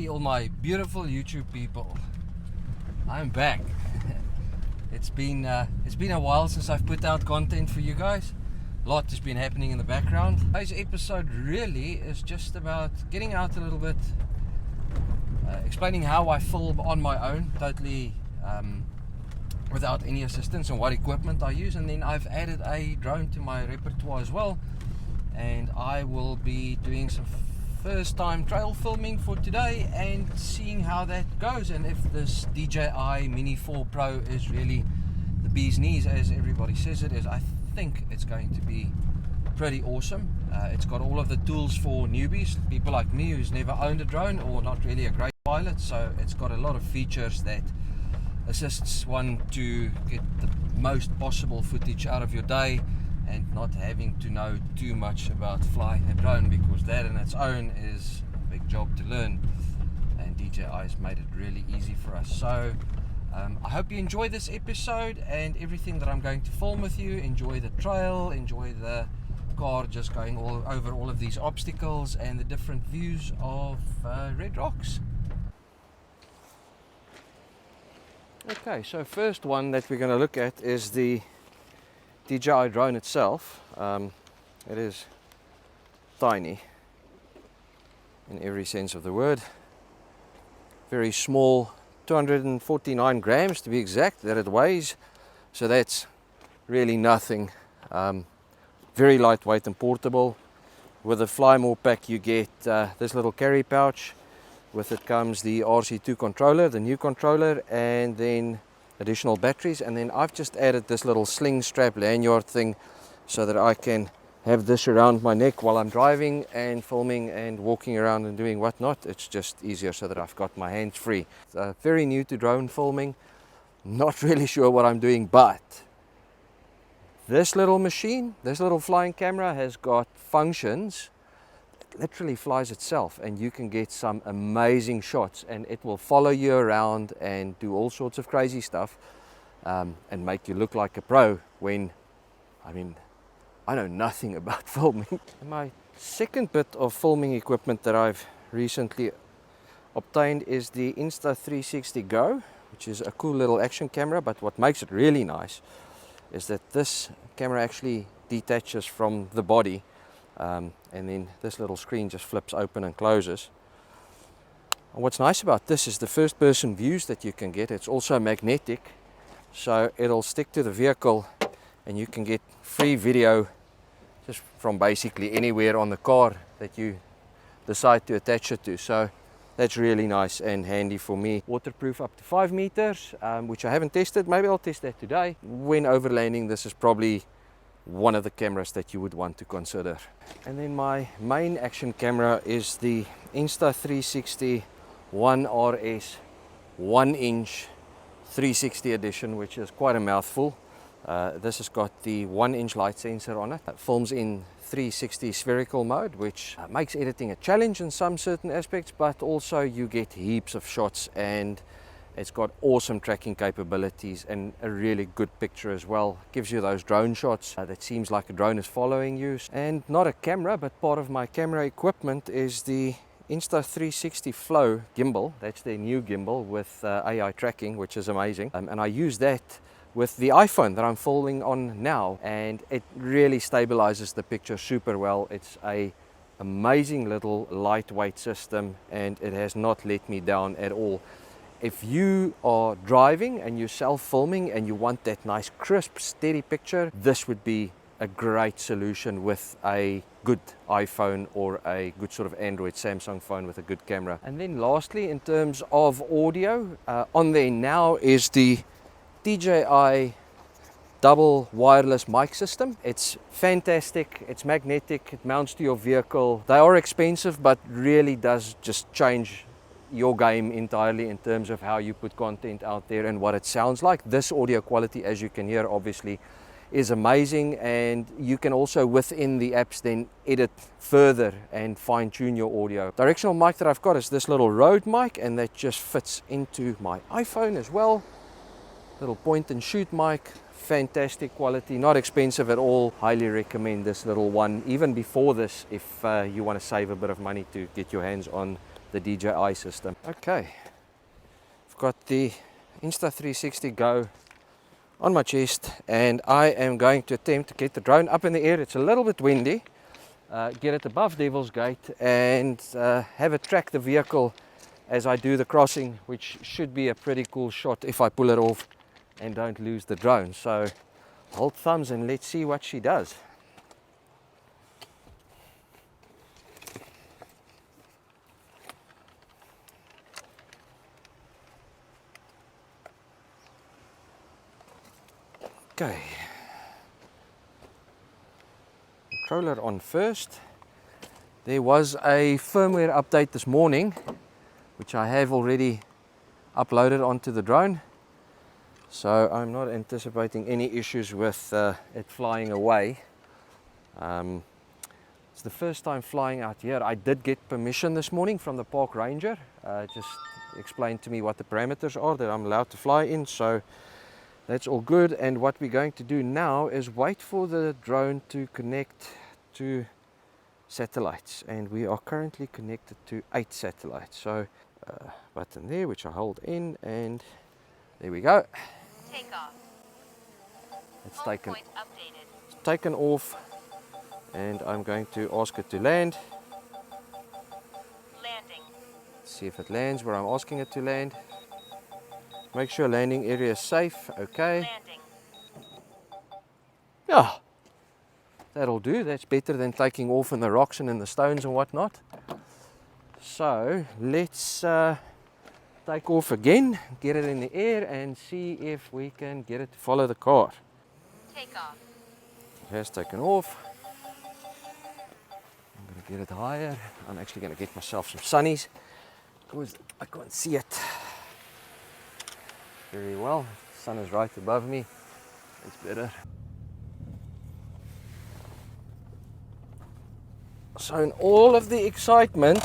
Hey, all my beautiful YouTube people. I'm back. It's been a while since I've put out content for you guys. A lot has been happening in the background. Today's episode really is just about getting out a little bit, explaining how I film on my own, totally without any assistance, and what equipment I use. And then I've added a drone to my repertoire as well, and I will be doing some first time trail filming for today and seeing how that goes, and if this DJI Mini 4 Pro is really the bee's knees as everybody says it is. I think it's going to be pretty awesome. It's got all of the tools for newbies, people like me who's never owned a drone or not really a great pilot. So it's got a lot of features that assists one to get the most possible footage out of your day and not having to know too much about flying a drone, because that in its own is a big job to learn, and DJI has made it really easy for us. So I hope you enjoy this episode and everything that I'm going to film with you. Enjoy the trail, enjoy the car just going all over all of these obstacles and the different views of Red Rocks. Okay, so first one that we're going to look at is the DJI drone itself. It is tiny in every sense of the word. Very small, 249 grams to be exact that it weighs, so that's really nothing. Very lightweight and portable. With the Fly More pack you get this little carry pouch. With it comes the RC2 controller, the new controller, and then additional batteries. And then I've just added this little sling strap lanyard thing so that I can have this around my neck while I'm driving and filming and walking around and doing whatnot. It's just easier so that I've got my hands free. Very new to drone filming, not really sure what I'm doing, but this little machine, this little flying camera has got functions. It literally flies itself, and you can get some amazing shots, and it will follow you around and do all sorts of crazy stuff, and make you look like a pro when, I mean, I know nothing about filming. My second bit of filming equipment that I've recently obtained is the Insta360 Go, which is a cool little action camera. But what makes it really nice is that this camera actually detaches from the body, and then this little screen just flips open and closes. And what's nice about this is the first person views that you can get. It's also magnetic, so it'll stick to the vehicle and you can get free video just from basically anywhere on the car that you decide to attach it to. So that's really nice and handy for me. Waterproof up to 5 meters, which I haven't tested. Maybe I'll test that today. When overlanding, this is probably one of the cameras that you would want to consider. And then my main action camera is the Insta360 1RS 1-inch 360 edition, which is quite a mouthful. This has got the 1-inch light sensor on it. It films in 360 spherical mode, which makes editing a challenge in some certain aspects, but also you get heaps of shots, and it's got awesome tracking capabilities and a really good picture as well. Gives you those drone shots that seems like a drone is following you. And not a camera, but part of my camera equipment is the Insta360 Flow gimbal. That's their new gimbal with AI tracking, which is amazing. And I use that with the iPhone that I'm filming on now, and it really stabilizes the picture super well. It's a amazing little lightweight system, and it has not let me down at all. If you are driving and you're self-filming and you want that nice crisp steady picture, this would be a great solution with a good iPhone or a good sort of Android Samsung phone with a good camera. And then lastly, in terms of audio, on there now is the DJI double wireless mic system. It's fantastic, it's magnetic, it mounts to your vehicle. They are expensive, but really does just change your game entirely in terms of how you put content out there and what it sounds like. This audio quality, as you can hear, obviously is amazing, and you can also within the apps then edit further and fine-tune your audio. Directional mic that I've got is this little Rode mic, and that just fits into my iPhone as well. Little point and shoot mic, fantastic quality, not expensive at all. Highly recommend this little one even before this if you want to save a bit of money to get your hands on the DJI system. Okay, I've got the Insta360 Go on my chest, and I am going to attempt to get the drone up in the air. It's a little bit windy. Get it above Devil's Gate and have it track the vehicle as I do the crossing, which should be a pretty cool shot if I pull it off and don't lose the drone. So hold thumbs and let's see what she does. Okay, controller on first. There was a firmware update this morning, which I have already uploaded onto the drone. So I'm not anticipating any issues with it flying away. It's the first time flying out here. I did get permission this morning from the park ranger. Just explained to me what the parameters are that I'm allowed to fly in. So that's all good, and what we're going to do now is wait for the drone to connect to satellites, and we are currently connected to 8 satellites. So button there which I hold in, and there we go. Take off. It's taken off, and I'm going to ask it to land. Landing. See if it lands where I'm asking it to land. Make sure landing area is safe. Okay. Landing. Yeah, that'll do. That's better than taking off in the rocks and in the stones and whatnot. So let's take off again, get it in the air, and see if we can get it to follow the car. Take off. It has taken off. I'm going to get it higher. I'm actually going to get myself some sunnies because I can't see it very well. The sun is right above me. It's better. So in all of the excitement,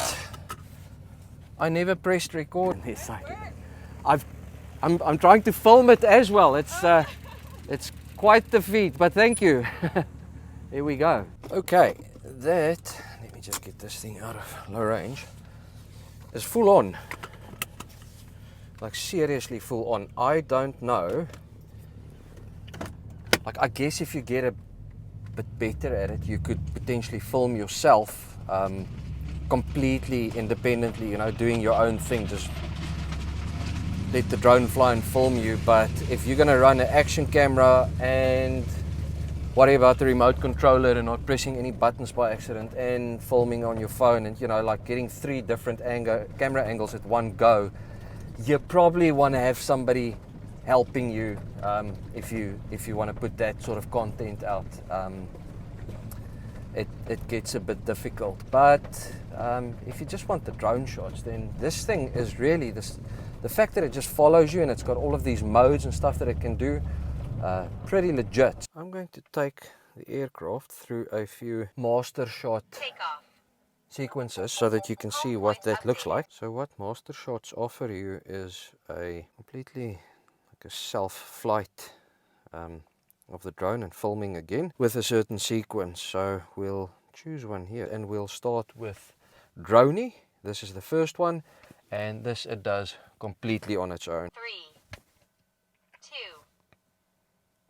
I never pressed record. I'm trying to film it as well. It's quite the feat, but thank you. Here we go. Okay, let me just get this thing out of low range. It's full on. Like seriously full on. I don't know. Like I guess if you get a bit better at it, you could potentially film yourself completely independently, you know, doing your own thing. Just let the drone fly and film you. But if you're going to run an action camera and worry about the remote controller and not pressing any buttons by accident and filming on your phone and, you know, like getting 3 different camera angles at one go, you probably want to have somebody helping you if you want to put that sort of content out. It gets a bit difficult, but if you just want the drone shots, then this thing is really the fact that it just follows you and it's got all of these modes and stuff that it can do, pretty legit. I'm going to take the aircraft through a few master shot sequences so that you can see what that looks like. So what master shots offer you is a completely like a self-flight of the drone and filming again with a certain sequence. So we'll choose one here and we'll start with Droney. This is the first one, and this it does completely on its own. 3, 2,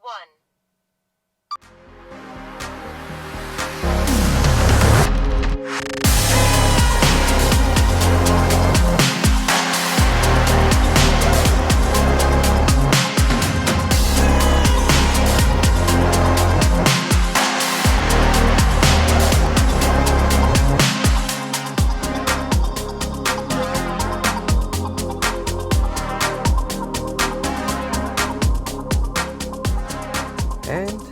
1. And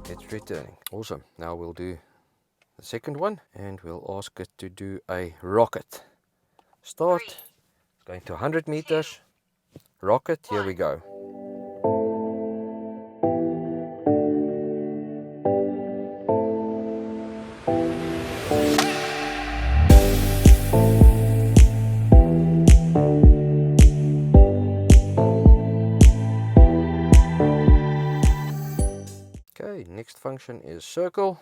it's returning. Awesome. Now we'll do the second one and we'll ask it to do a rocket. Start. It's going to 100 meters. Rocket. Here we go. Okay, next function is circle.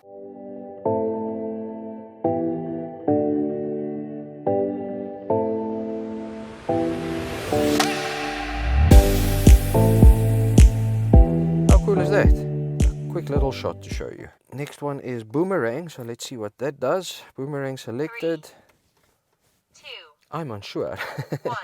cool is that? Quick little shot to show you. Next one is boomerang, so let's see what that does. Boomerang selected. 2, I'm unsure. 1.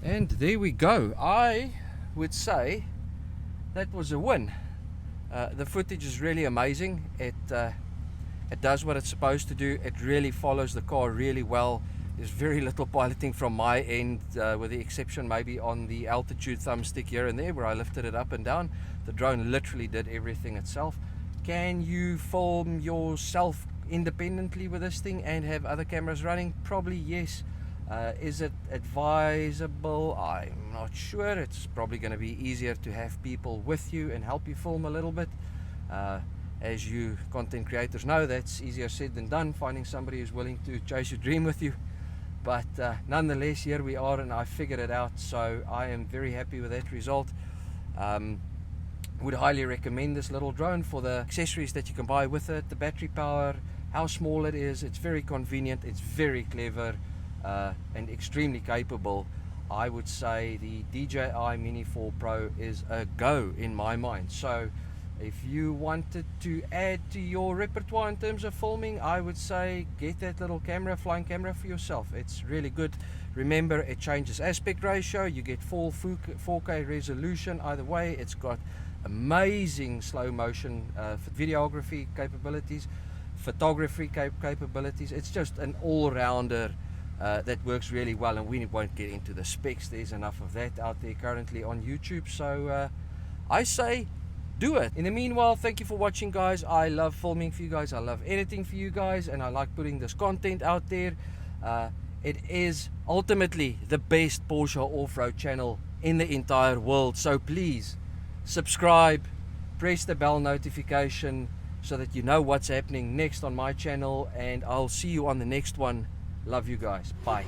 And there we go. I would say that was a win. The footage is really amazing. It does what it's supposed to do. It really follows the car really well. There's very little piloting from my end, with the exception maybe on the altitude thumbstick here and there where I lifted it up and down. The drone literally did everything itself. Can you film yourself independently with this thing and have other cameras running? Probably yes. Is it advisable? I'm not sure. It's probably going to be easier to have people with you and help you film a little bit. As you content creators know, that's easier said than done, finding somebody who's willing to chase your dream with you. But nonetheless, here we are and I figured it out, so I am very happy with that result. Would highly recommend this little drone for the accessories that you can buy with it, the battery power, how small it is. It's very convenient, it's very clever, and extremely capable. I would say the DJI Mini 4 Pro is a go in my mind. So if you wanted to add to your repertoire in terms of filming, I would say get that little camera, flying camera for yourself. It's really good. Remember, it changes aspect ratio. You get full 4K resolution either way. It's got amazing slow motion videography capabilities, photography capabilities. It's just an all-rounder that works really well, and we won't get into the specs. There's enough of that out there currently on YouTube, so I say do it. In the meanwhile, thank you for watching, guys. I love filming for you guys, I love editing for you guys, and I like putting this content out there. It is ultimately the best Porsche off-road channel in the entire world, so please subscribe, press the bell notification so that you know what's happening next on my channel, and I'll see you on the next one. Love you guys. Bye.